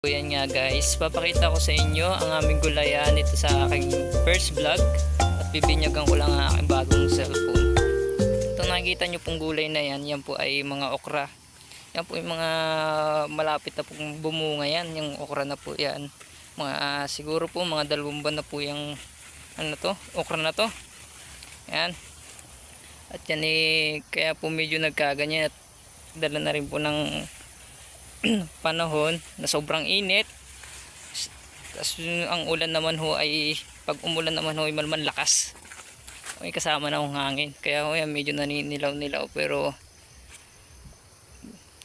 So yan nga guys, papakita ko sa inyo ang aming gulayan ito sa aking first vlog at bibinyagan ko lang ang aking bagong cellphone. Itong nakikita nyo pong gulay na yan, yan po ay mga okra. Yan po yung mga malapit na pong bumunga yan, yung okra na po yan. Siguro po mga 2 buwan na po yung okra na to. Yan. At yan kaya po medyo nagkaganyan at dala na rin po ng panahon na sobrang init. Tapos ang ulan naman ho ay pag umulan naman ho ay malakas. May kasama na ng hangin. Kaya ho yan medyo naninilaw-nilaw pero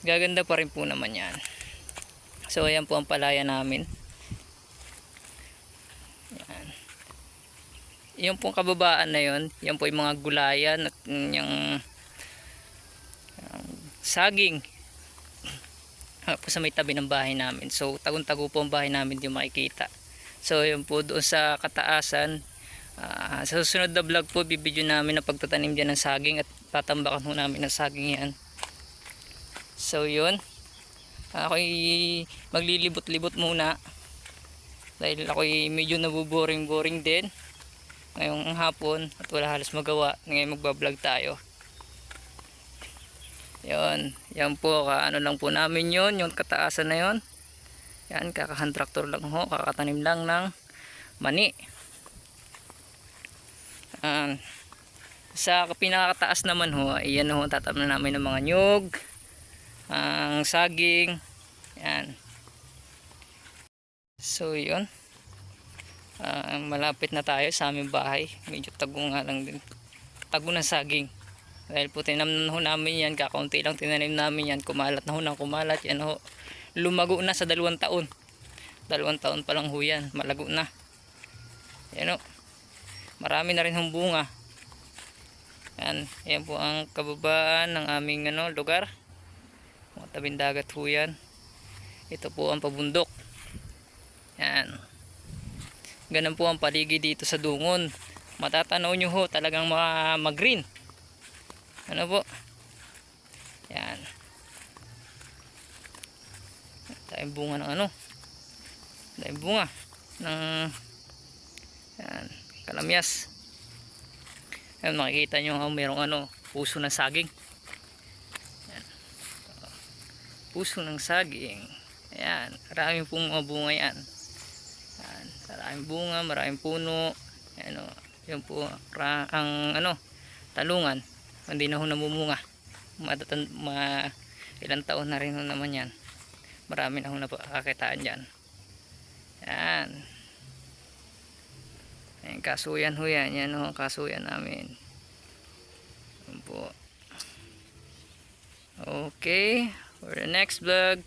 gaganda pa rin po naman yan. So ayan po ang palaya namin. Yan. Yung pong kababaan na yon, yan po yung mga gulayan at yung saging po sa may tabi ng bahay namin. So tagun-tago po ang bahay namin yung makikita. So yun po doon sa kataasan, sa susunod na vlog po bibidyo namin ang pagtatanim dyan ng saging at tatambakan po namin ng saging yan. So yun, ako'y maglilibot-libot muna dahil ako'y medyo nabuboring-boring din ngayong hapon at wala halos magawa. Ngayon magbablog tayo. Yan po, ano lang po namin yun, yung kataasan na yun. Yan, kakahan traktor lang ho, kakatanim lang ng mani. Sa pinakataas naman ho, ayan ho, tatamnan namin ng mga nyug, ang saging. Yan. So yun, malapit na tayo sa aming bahay. Medyo tago nga lang din, tago ng saging. Dahil po tinamnan ho namin yan, kakaunti lang tinanim namin yan, kumalat na ho ng kumalat. Yan ho, lumago na sa 2 taon. 2 taon pa lang ho yan, malago na. Yan ho, marami na rin hong bunga. Yan po ang kababaan ng aming lugar. Mga tabing dagat ho yan. Ito po ang pabundok. Yan. Ganun po ang paligid dito sa Dungon. Matatanaw nyo ho, talagang mag-green. Ano po? Yan. Tayong bunga ng tayong bunga ng yan, kalamyas. Yan, makikita nyo mayroong puso ng saging. Yan. Puso ng saging. Ayan, maraming pong mga bunga yan. Yan, maraming bunga, maraming puno. Yan o, yun po ang talungan. Hindi na ho namumunga. Ilang taon na rin ho naman yan. Marami na ho napakakitaan dyan. Yan. Yan, kasuyan ho yan. Yan ho, kasuyan namin. Yan po. Okay. For the next vlog.